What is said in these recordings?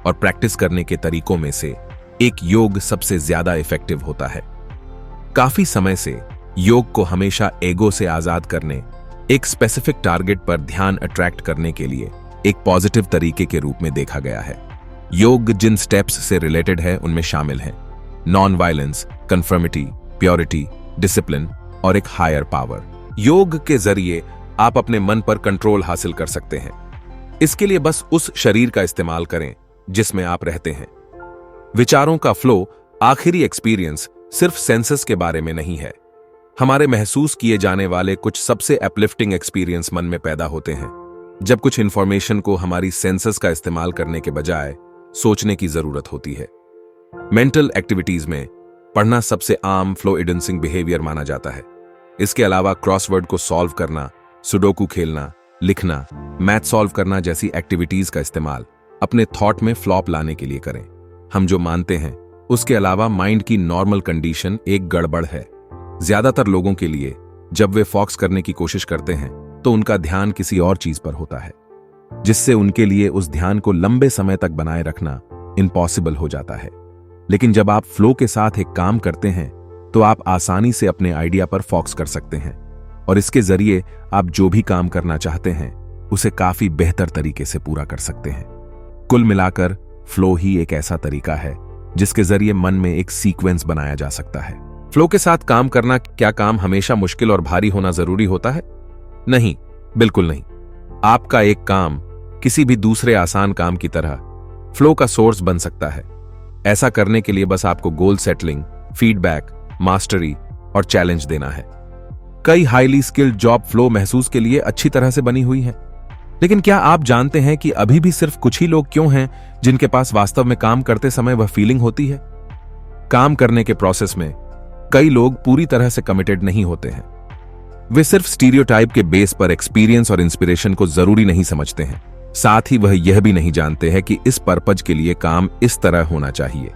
और प्रैक्टिस करने के तरीकों में से एक योग सबसे ज्यादा इफेक्टिव होता है। काफी समय से योग को हमेशा ईगो से आजाद करने, एक स्पेसिफिक टारगेट पर ध्यान अट्रैक्ट करने के लिए एक पॉजिटिव तरीके के रूप में देखा गया है। योग जिन स्टेप्स से रिलेटेड है उनमें शामिल हैं non violence, conformity, purity, discipline और एक हायर पावर। योग के जरिए आप अपने मन पर कंट्रोल हासिल कर सकते हैं। इसके लिए बस उस शरीर का इस्तेमाल करें जिसमें आप रहते हैं। विचारों का फ्लो, आखिरी एक्सपीरियंस सिर्फ सेंसेस के बारे में नहीं है। हमारे महसूस किए जाने वाले कुछ सबसे अपलिफ्टिंग एक्सपीरियंस मन में पैदा होते हैं जब कुछ इंफॉर्मेशन को हमारी सेंसेस का इस्तेमाल करने के बजाय सोचने की जरूरत होती है। मेंटल एक्टिविटीज में पढ़ना सबसे आम फ्लो इंड्यूसिंग बिहेवियर माना जाता है। इसके अलावा क्रॉसवर्ड को सॉल्व करना, सुडोकू खेलना, लिखना, मैथ सॉल्व करना जैसी एक्टिविटीज का इस्तेमाल अपने थॉट में फ्लॉप लाने के लिए करें। हम जो मानते हैं उसके अलावा माइंड की नॉर्मल कंडीशन एक गड़बड़ है। ज्यादातर लोगों के लिए जब वे फोकस करने की कोशिश करते हैं तो उनका ध्यान किसी और चीज पर होता है, जिससे उनके लिए उस ध्यान को लंबे समय तक बनाए रखना इम्पॉसिबल हो जाता है। लेकिन जब आप फ्लो के साथ एक काम करते हैं तो आप आसानी से अपने आइडिया पर फोकस कर सकते हैं और इसके जरिए आप जो भी काम करना चाहते हैं उसे काफी बेहतर तरीके से पूरा कर सकते हैं। कुल मिलाकर फ्लो ही एक ऐसा तरीका है जिसके जरिए मन में एक सीक्वेंस बनाया जा सकता है। फ्लो के साथ काम करना, क्या काम हमेशा मुश्किल और भारी होना जरूरी होता है? नहीं, बिल्कुल नहीं। आपका एक काम किसी भी दूसरे आसान काम की तरह फ्लो का सोर्स बन सकता है। ऐसा करने के लिए बस आपको गोल सेटलिंग, फीडबैक, मास्टरी और चैलेंज देना है। कई हाईली स्किल्ड जॉब फ्लो महसूस के लिए अच्छी तरह से बनी हुई हैं। लेकिन क्या आप जानते हैं कि अभी भी सिर्फ कुछ ही लोग क्यों हैं जिनके पास वास्तव में काम करते समय वह फीलिंग होती है? काम करने के प्रोसेस में कई लोग पूरी तरह से कमिटेड नहीं होते हैं। वे सिर्फ स्टीरियोटाइप के बेस पर एक्सपीरियंस और इंस्पिरेशन को जरूरी नहीं समझते हैं। साथ ही वह यह भी नहीं जानते हैं कि इस पर्पज के लिए काम इस तरह होना चाहिए।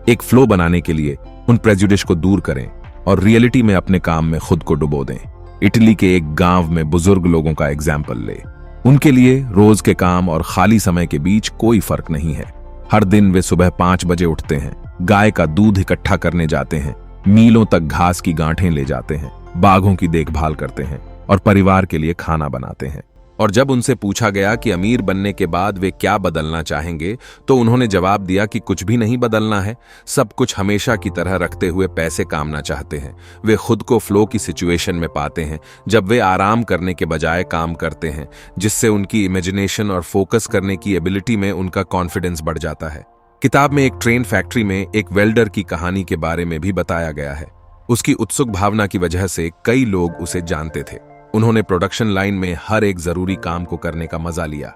एक फ्लो बनाने के लिए उन प्रेजुडिस को दूर करें और रियलिटी में अपने काम में खुद को डुबो दें। इटली के एक गांव में बुजुर्ग लोगों का एग्जाम्पल ले। उनके लिए रोज के काम और खाली समय के बीच कोई फर्क नहीं है। हर दिन वे सुबह 5 बजे उठते हैं, गाय का दूध इकट्ठा करने जाते हैं, मीलों तक घास की गांठें ले जाते हैं, बाघों की देखभाल करते हैं और परिवार के लिए खाना बनाते हैं। और जब उनसे पूछा गया कि अमीर बनने के बाद वे क्या बदलना चाहेंगे तो उन्होंने जवाब दिया कि कुछ भी नहीं बदलना है, सब कुछ हमेशा की तरह रखते हुए पैसे कामना चाहते हैं। वे खुद को फ्लो की सिचुएशन में पाते हैं जब वे आराम करने के बजाय काम करते हैं, जिससे उनकी इमेजिनेशन और फोकस करने की एबिलिटी में उनका कॉन्फिडेंस बढ़ जाता है। किताब में एक ट्रेन फैक्ट्री में एक वेल्डर की कहानी के बारे में भी बताया गया है। उसकी उत्सुक भावना की वजह से कई लोग उसे जानते थे। उन्होंने प्रोडक्शन लाइन में हर एक जरूरी काम को करने का मजा लिया।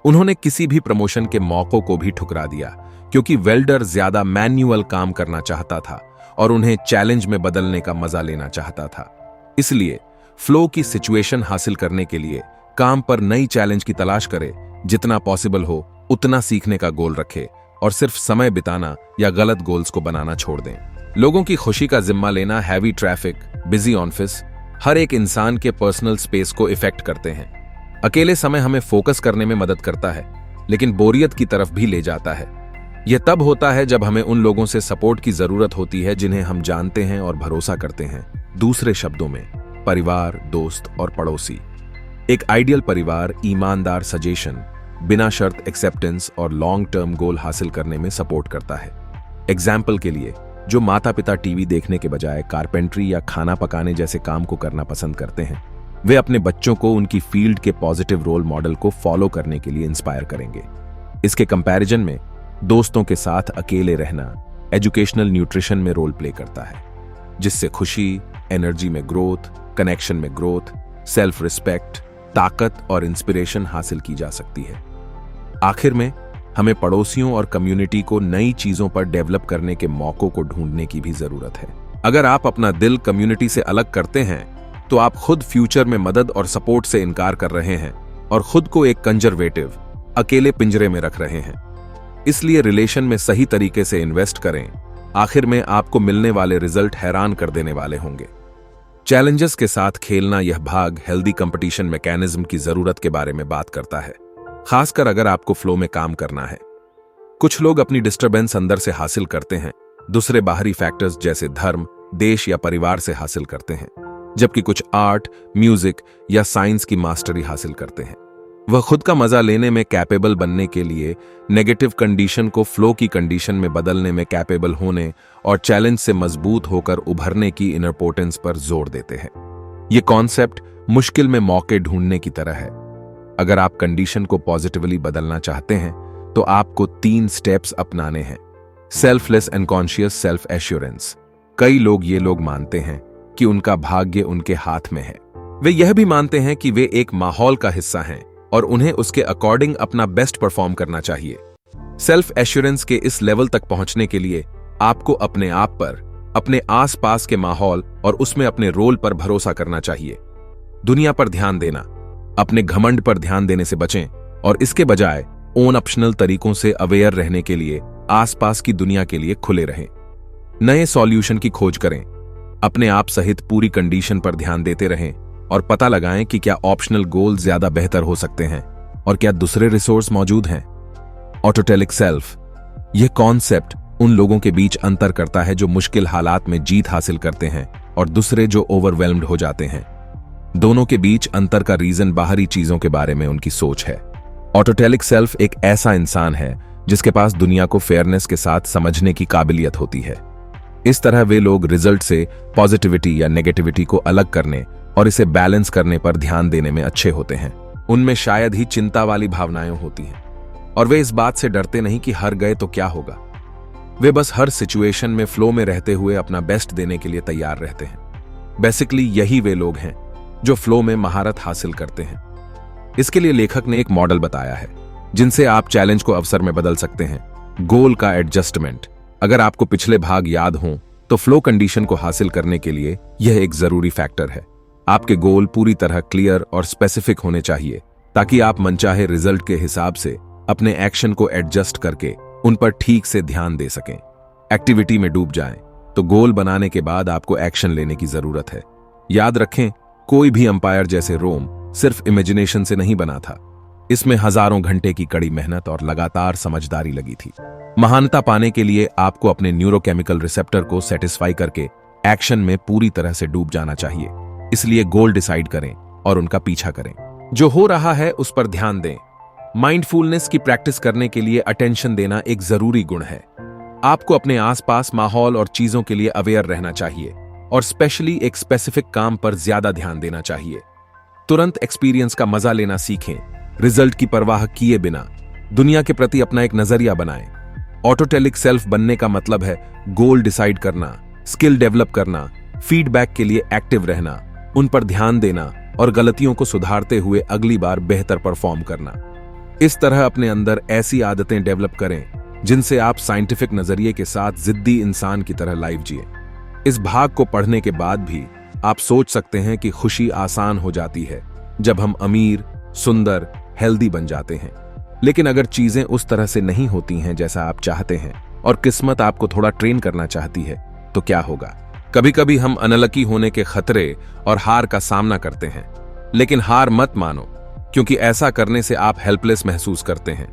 उन्होंने किसी भी प्रमोशन के मौकों को भी ठुकरा दिया क्योंकि वेल्डर ज्यादा मैन्युअल काम करना चाहता था और उन्हें चैलेंज में बदलने का मजा लेना चाहता था। इसलिए फ्लो की सिचुएशन हासिल करने के लिए काम पर नई चैलेंज की तलाश करे, जितना पॉसिबल हो उतना सीखने का गोल रखे और सिर्फ समय बिताना या गलत गोल्स को बनाना छोड़ दें। लोगों की खुशी का जिम्मा लेना, हैवी ट्रैफिक, बिजी ऑफिस हर एक इंसान के पर्सनल स्पेस को इफेक्ट करते हैं। अकेले समय हमें फोकस करने में मदद करता है लेकिन बोरियत की तरफ भी ले जाता है। यह तब होता है जब हमें उन लोगों से सपोर्ट की जरूरत होती है जिन्हें हम जानते हैं और भरोसा करते हैं। दूसरे शब्दों में परिवार, दोस्त और पड़ोसी। एक आइडियल परिवार ईमानदार सजेशन, बिना शर्त एक्सेप्टेंस और लॉन्ग टर्म गोल हासिल करने में सपोर्ट करता है। एग्जाम्पल के लिए, जो माता पिता टीवी देखने के बजाय कारपेंट्री या खाना पकाने जैसे काम को करना पसंद करते हैं, वे अपने बच्चों को उनकी फील्ड के पॉजिटिव रोल मॉडल को फॉलो करने के लिए इंस्पायर करेंगे। इसके कंपैरिजन में दोस्तों के साथ अकेले रहना एजुकेशनल न्यूट्रिशन में रोल प्ले करता है, जिससे खुशी, एनर्जी में ग्रोथ, कनेक्शन में ग्रोथ, सेल्फ रिस्पेक्ट, ताकत और इंस्पिरेशन हासिल की जा सकती है। आखिर में हमें पड़ोसियों और कम्युनिटी को नई चीजों पर डेवलप करने के मौकों को ढूंढने की भी जरूरत है। अगर आप अपना दिल कम्युनिटी से अलग करते हैं तो आप खुद फ्यूचर में मदद और सपोर्ट से इनकार कर रहे हैं और खुद को एक कंजर्वेटिव, अकेले पिंजरे में रख रहे हैं। इसलिए रिलेशन में सही तरीके से इन्वेस्ट करें। आखिर में आपको मिलने वाले रिजल्ट हैरान कर देने वाले होंगे। चैलेंजेस के साथ खेलना, यह भाग हेल्दी कंपटीशन मैकेनिज्म की जरूरत के बारे में बात करता है, खासकर अगर आपको फ्लो में काम करना है। कुछ लोग अपनी डिस्टरबेंस अंदर से हासिल करते हैं, दूसरे बाहरी फैक्टर्स जैसे धर्म, देश या परिवार से हासिल करते हैं, जबकि कुछ आर्ट, म्यूजिक या साइंस की मास्टरी हासिल करते हैं। वह खुद का मजा लेने में कैपेबल बनने के लिए नेगेटिव कंडीशन को फ्लो की कंडीशन में बदलने में कैपेबल होने और चैलेंज से मजबूत होकर उभरने की इनर पोटेंस पर जोर देते हैं। यह कॉन्सेप्ट मुश्किल में मौके ढूंढने की तरह है। अगर आप कंडीशन को पॉजिटिवली बदलना चाहते हैं तो आपको 3 स्टेप्स अपनाने हैं। Selfless and conscious self assurance. कई लोग मानते हैं कि उनका भाग्य उनके हाथ में है। वे यह भी मानते हैं कि वे एक माहौल का हिस्सा हैं और उन्हें उसके अकॉर्डिंग अपना बेस्ट परफॉर्म करना चाहिए। सेल्फ एश्योरेंस के इस लेवल तक पहुंचने के लिए आपको अपने आप पर, अपने आसपास के माहौल और उसमें अपने रोल पर भरोसा करना चाहिए। दुनिया पर ध्यान देना, अपने घमंड पर ध्यान देने से बचें और इसके बजाय ओन ऑप्शनल तरीकों से अवेयर रहने के लिए आसपास की दुनिया के लिए खुले रहें। नए सॉल्यूशन की खोज करें, अपने आप सहित पूरी कंडीशन पर ध्यान देते रहें और पता लगाएं कि क्या ऑप्शनल गोल ज्यादा बेहतर हो सकते हैं और क्या दूसरे रिसोर्स मौजूद हैं। ऑटोटेलिक सेल्फ। यह कॉन्सेप्ट उन लोगों के बीच अंतर करता है जो मुश्किल हालात में जीत हासिल करते हैं और दूसरे जो ओवरवेल्म्ड हो जाते हैं। दोनों के बीच अंतर का रीजन बाहरी चीजों के बारे में उनकी सोच है। ऑटोटेलिक सेल्फ एक ऐसा इंसान है जिसके पास दुनिया को फेयरनेस के साथ समझने की काबिलियत होती है। इस तरह वे लोग रिजल्ट से पॉजिटिविटी या नेगेटिविटी को अलग करने और इसे बैलेंस करने पर ध्यान देने में अच्छे होते हैं। उनमें शायद ही चिंता वाली भावनाएं होती हैं और वे इस बात से डरते नहीं कि हार गए तो क्या होगा। वे बस हर सिचुएशन में फ्लो में रहते हुए अपना बेस्ट देने के लिए तैयार रहते हैं। बेसिकली यही वे लोग हैं जो फ्लो में महारत हासिल करते हैं। इसके लिए लेखक ने एक मॉडल बताया है जिनसे आप चैलेंज को अवसर में बदल सकते हैं। गोल का एडजस्टमेंट। अगर आपको पिछले भाग याद हों तो फ्लो कंडीशन को हासिल करने के लिए यह एक जरूरी फैक्टर है। आपके गोल पूरी तरह क्लियर और स्पेसिफिक होने चाहिए ताकि आप मनचाहे रिजल्ट के हिसाब से अपने एक्शन को एडजस्ट करके उन पर ठीक से ध्यान दे सकें। एक्टिविटी में डूब जाएं तो गोल बनाने के बाद आपको एक्शन लेने की जरूरत है। याद रखें, कोई भी अंपायर जैसे रोम सिर्फ इमेजिनेशन से नहीं बना था। इसमें हजारों घंटे की कड़ी मेहनत और लगातार समझदारी लगी थी। महानता पाने के लिए आपको अपने न्यूरोकेमिकल रिसेप्टर को सेटिस्फाई करके एक्शन में पूरी तरह से डूब जाना चाहिए। इसलिए गोल डिसाइड करें और उनका पीछा करें। जो हो रहा है उस पर ध्यान दें। माइंडफुलनेस की प्रैक्टिस करने के लिए अटेंशन देना एक जरूरी गुण है। आपको अपने आसपास माहौल और चीजों के लिए अवेयर रहना चाहिए और स्पेशली एक स्पेसिफिक काम पर ज्यादा ध्यान देना चाहिए। तुरंत एक्सपीरियंस का मजा लेना सीखें। रिजल्ट की परवाह किए बिना दुनिया के प्रति अपना एक नजरिया बनाएं। ऑटोटेलिक सेल्फ बनने का मतलब है गोल डिसाइड करना, स्किल डेवलप करना, फीडबैक के लिए एक्टिव रहना, उन पर ध्यान देना और गलतियों को सुधारते हुए अगली बार बेहतर परफॉर्म करना। इस तरह अपने अंदर ऐसी आदतें डेवलप करें जिनसे आप साइंटिफिक नजरिए के साथ जिद्दी इंसान की तरह लाइफ जिए। इस भाग को पढ़ने के बाद भी आप सोच सकते हैं कि खुशी आसान हो जाती है जब हम अमीर, सुंदर, हेल्दी बन जाते हैं। लेकिन अगर चीजें उस तरह से नहीं होती हैं जैसा आप चाहते हैं और किस्मत आपको थोड़ा ट्रेन करना चाहती है तो क्या होगा? कभी कभी हम अनलकी होने के खतरे और हार का सामना करते हैं, लेकिन हार मत मानो, क्योंकि ऐसा करने से आप हेल्पलेस महसूस करते हैं।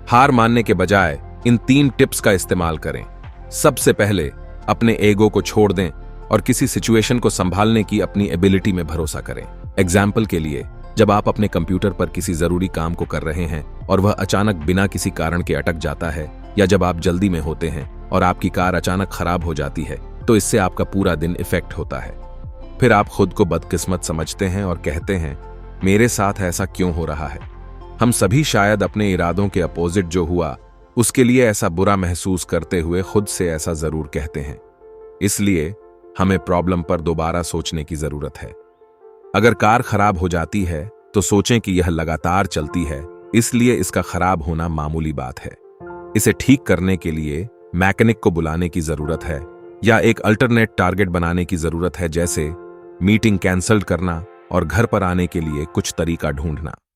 हार मानने के बजाय इन 3 टिप्स का इस्तेमाल करें। सबसे पहले अपने ईगो को छोड़ दें और किसी सिचुएशन को संभालने की अपनी एबिलिटी में भरोसा करें। एग्जाम्पल के लिए, जब आप अपने कंप्यूटर पर किसी जरूरी काम को कर रहे हैं और वह अचानक बिना किसी कारण के अटक जाता है, या जब आप जल्दी में होते हैं और आपकी कार अचानक खराब हो जाती है, तो इससे आपका पूरा दिन इफेक्ट होता है। फिर आप खुद को बदकिस्मत समझते हैं और कहते हैं, मेरे साथ ऐसा क्यों हो रहा है? हम सभी शायद अपने इरादों के अपोजिट जो हुआ उसके लिए ऐसा बुरा महसूस करते हुए खुद से ऐसा जरूर कहते हैं। इसलिए हमें प्रॉब्लम पर दोबारा सोचने की जरूरत है। अगर कार खराब हो जाती है तो सोचें कि यह लगातार चलती है, इसलिए इसका खराब होना मामूली बात है। इसे ठीक करने के लिए मैकेनिक को बुलाने की जरूरत है या एक अल्टरनेट टारगेट बनाने की जरूरत है, जैसे मीटिंग कैंसल करना और घर पर आने के लिए कुछ तरीका ढूंढना।